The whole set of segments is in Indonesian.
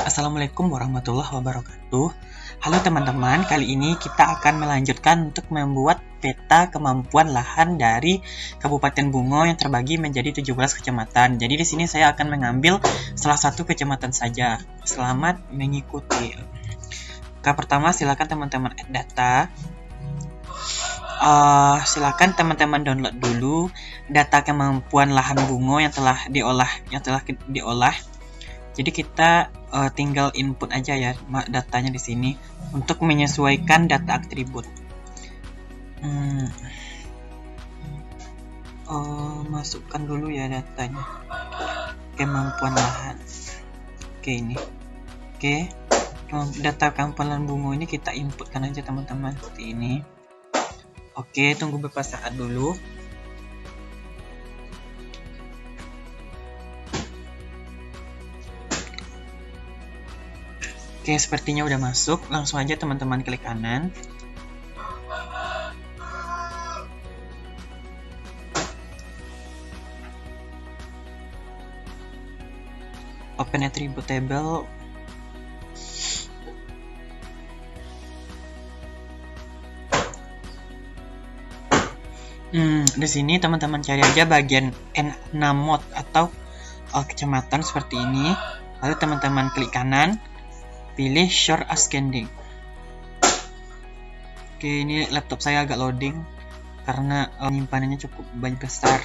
Assalamualaikum warahmatullahi wabarakatuh. Halo teman-teman, kali ini kita akan melanjutkan untuk membuat peta kemampuan lahan dari Kabupaten Bungo yang terbagi menjadi 17 kecamatan. Jadi di sini saya akan mengambil salah satu kecamatan saja. Selamat mengikuti. Pertama, silakan teman-teman add data. Silakan teman-teman download dulu data kemampuan lahan Bungo yang telah diolah. Jadi kita tinggal input aja ya datanya di sini untuk menyesuaikan data atribut. Masukkan dulu ya datanya. Kemampuan lahan. Oke, ini. Oke. Data kemampuan lahan Bungo ini kita inputkan aja teman-teman seperti ini. Oke, tunggu beberapa saat dulu. Oke, sepertinya udah masuk. Langsung aja teman-teman klik kanan. Open attribute table. Di sini teman-teman cari aja bagian N6mod atau kecamatan seperti ini. Lalu teman-teman klik kanan. Pilih Show Ascending. Oke, ini laptop saya agak loading karena penyimpanannya cukup banyak besar.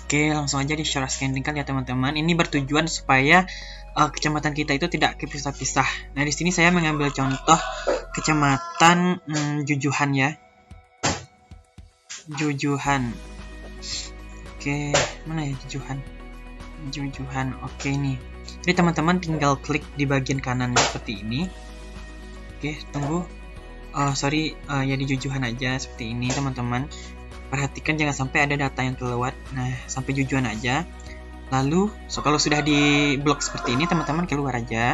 Oke, langsung aja di Show Ascending kan ya teman-teman. Ini bertujuan supaya kecamatan kita itu tidak kepisah-pisah. Nah, di sini saya mengambil contoh kecamatan Jujuhan ya. Jujuhan. Oke, mana ya Jujuhan? Oke nih. Jadi teman-teman tinggal klik di bagian kanan seperti ini. Oke, tunggu. Ya di Jujuhan aja seperti ini teman-teman. Perhatikan jangan sampai ada data yang kelewat. Nah, sampai Jujuhan aja. Lalu, kalau sudah di blok seperti ini teman-teman keluar aja.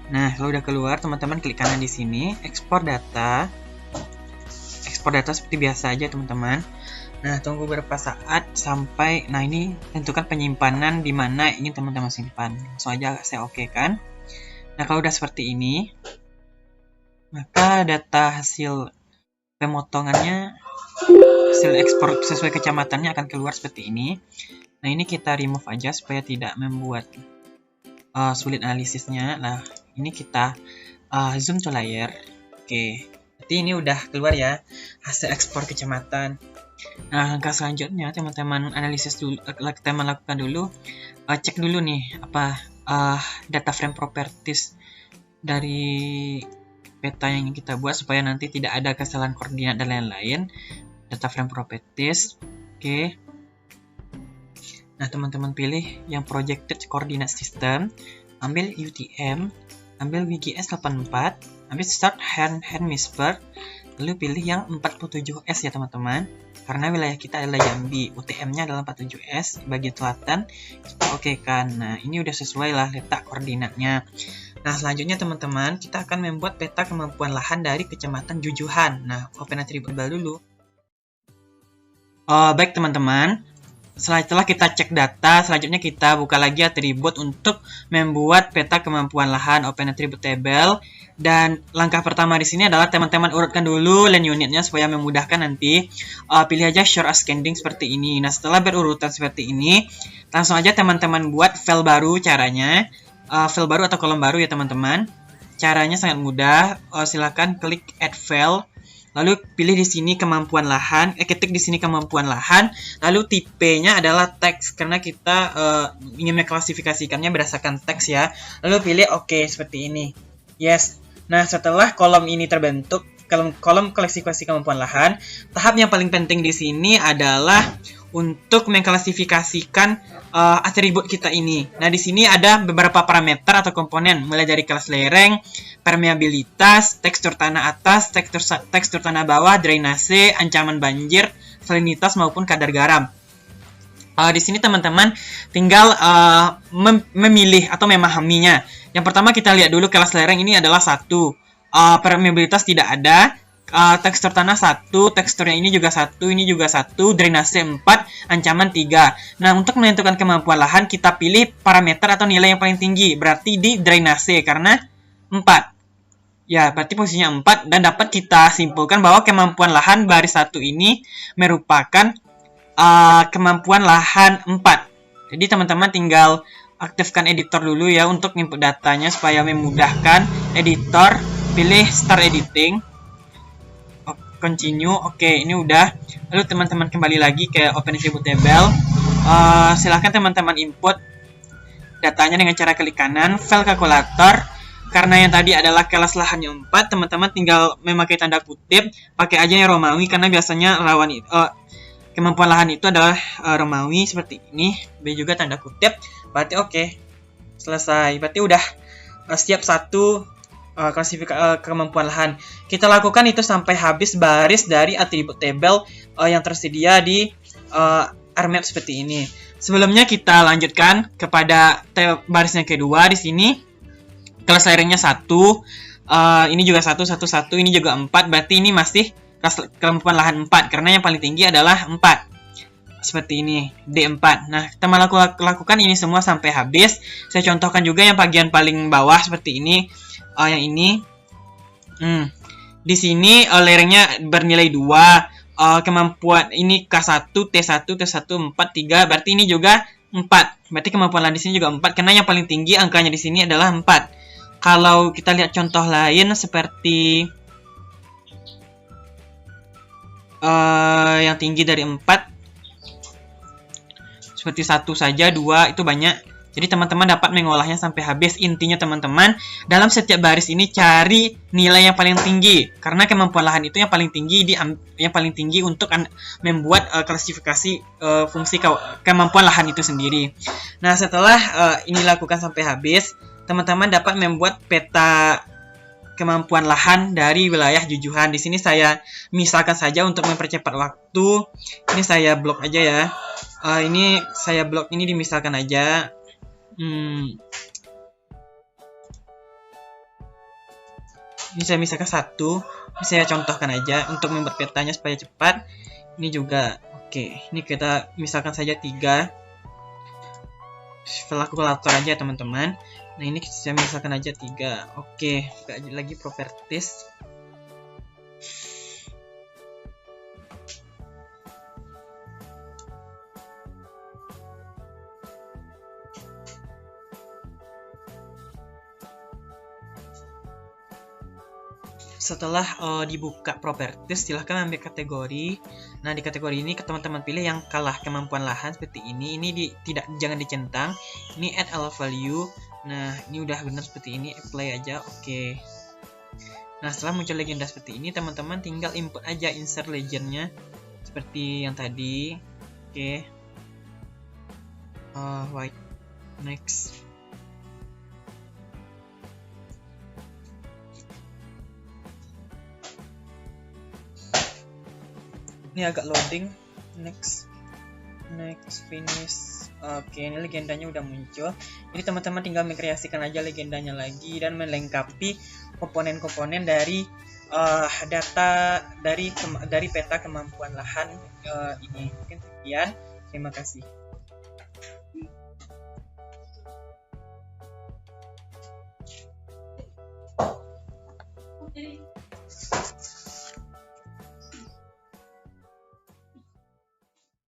Nah, kalau udah keluar teman-teman klik kanan di sini, ekspor data. Ekspor data seperti biasa aja teman-teman. Nah, tunggu beberapa saat sampai, nah ini tentukan penyimpanan di mana ingin teman-teman simpan. Langsung aja saya oke kan. Nah, kalau udah seperti ini, maka data hasil pemotongannya, hasil ekspor sesuai kecamatannya akan keluar seperti ini. Nah, ini kita remove aja supaya tidak membuat sulit analisisnya. Nah, ini kita zoom to layer. Oke, berarti ini udah keluar ya hasil ekspor kecamatan. Nah, langkah selanjutnya teman-teman analisis dulu, teman lakukan dulu, cek dulu nih apa data frame properties dari peta yang ingin kita buat supaya nanti tidak ada kesalahan koordinat dan lain-lain. Data frame properties. Oke. Nah, teman-teman pilih yang projected coordinate system, ambil UTM, ambil WGS 84, ambil start hand whisper, lalu pilih yang 47S ya teman-teman. Karena wilayah kita adalah Jambi, UTM-nya adalah 47S, bagian selatan, kita oke kan. Nah, ini udah sesuai lah letak koordinatnya. Nah, selanjutnya teman-teman, kita akan membuat peta kemampuan lahan dari kecamatan Jujuhan. Nah, open attribute dulu. Baik teman-teman, setelah kita cek data, selanjutnya kita buka lagi atribut untuk membuat peta kemampuan lahan, open attribute table. Dan langkah pertama di sini adalah teman-teman urutkan dulu land unitnya supaya memudahkan nanti. Pilih aja Show Ascending seperti ini. Nah, setelah berurutan seperti ini, langsung aja teman-teman buat file baru caranya. File baru atau kolom baru ya teman-teman. Caranya sangat mudah. Silakan klik Add File. Lalu pilih di sini kemampuan lahan, ketik di sini kemampuan lahan, lalu tipenya adalah teks karena kita ingin mengklasifikasikannya berdasarkan teks ya. Lalu pilih OK seperti ini. Yes. Nah, setelah kolom ini terbentuk, kolom klasifikasi kemampuan lahan, tahap yang paling penting di sini adalah untuk mengklasifikasikan atribut kita ini. Nah, di sini ada beberapa parameter atau komponen, mulai dari kelas lereng, permeabilitas, tekstur tanah atas, tekstur tanah bawah, drainase, ancaman banjir, salinitas maupun kadar garam. Di sini teman-teman tinggal memilih atau memahaminya. Yang pertama kita lihat dulu kelas lereng ini adalah 1. Permeabilitas tidak ada. tekstur tanah 1, teksturnya ini juga 1, ini juga 1, drainase 4, ancaman 3. Nah, untuk menentukan kemampuan lahan, kita pilih parameter atau nilai yang paling tinggi. Berarti di drainase, karena 4. Ya, berarti posisinya 4, dan dapat kita simpulkan bahwa kemampuan lahan baris 1 ini merupakan kemampuan lahan 4. Jadi, teman-teman tinggal aktifkan editor dulu ya untuk input datanya supaya memudahkan editor. Pilih Start Editing. Continue. Oke, ini udah. Lalu teman-teman kembali lagi ke OpenAttribute Table. Silahkan teman-teman input datanya dengan cara klik kanan, file kalkulator. Karena yang tadi adalah kelas lahannya 4, teman-teman tinggal memakai tanda kutip, pakai aja yang Romawi karena biasanya kemampuan lahan itu adalah Romawi seperti ini. B juga tanda kutip. Berarti oke. Selesai. Berarti udah siap satu klasifikasi kemampuan lahan. Kita lakukan itu sampai habis baris dari atribut table yang tersedia di RMap seperti ini. Sebelumnya kita lanjutkan kepada baris yang kedua. Di sini kelas layering-nya 1, ini juga 1, 1, 1, ini juga 4. Berarti ini masih kemampuan lahan 4 karena yang paling tinggi adalah 4. Seperti ini, D4. Nah, kita lakukan ini semua sampai habis. Saya contohkan juga yang bagian paling bawah seperti ini. Yang ini. Di sini layering-nya bernilai 2. Kemampuan ini K1, T1, T1, 4, 3. Berarti ini juga 4. Berarti kemampuan lahan di sini juga 4 karena yang paling tinggi angkanya di sini adalah 4. Kalau kita lihat contoh lain seperti yang tinggi dari 4 seperti 1 saja, 2 itu banyak. Jadi teman-teman dapat mengolahnya sampai habis. Intinya teman-teman, dalam setiap baris ini cari nilai yang paling tinggi karena kemampuan lahan itu yang paling tinggi untuk membuat klasifikasi fungsi kemampuan lahan itu sendiri. Nah, setelah ini lakukan sampai habis, teman-teman dapat membuat peta kemampuan lahan dari wilayah Jujuhan. Di sini saya misalkan saja untuk mempercepat waktu. Ini saya blok aja ya. Ini saya blok ini dimisalkan aja. Ini saya misalkan 1. Ini saya contohkan aja untuk membuat petanya supaya cepat. Ini juga oke. Ini kita misalkan saja 3. Kalkulator aja teman-teman. Nah, ini saya misalkan aja 3. Oke, buka lagi properties. Setelah dibuka properties, silahkan ambil kategori. Nah, di kategori ini teman-teman pilih yang kalah kemampuan lahan seperti ini. Ini jangan dicentang. Ini add all value. Nah, ini udah benar seperti ini. Apply aja. Oke. Nah, setelah muncul legenda seperti ini, teman-teman tinggal input aja insert legendnya seperti yang tadi. Oke. White. Next. Ini agak loading. Next, finish. Oke, ini legendanya udah muncul. Jadi teman-teman tinggal mengkreasikan aja legendanya lagi dan melengkapi komponen-komponen dari data dari peta kemampuan lahan ini. Mungkin sekian. Terima kasih.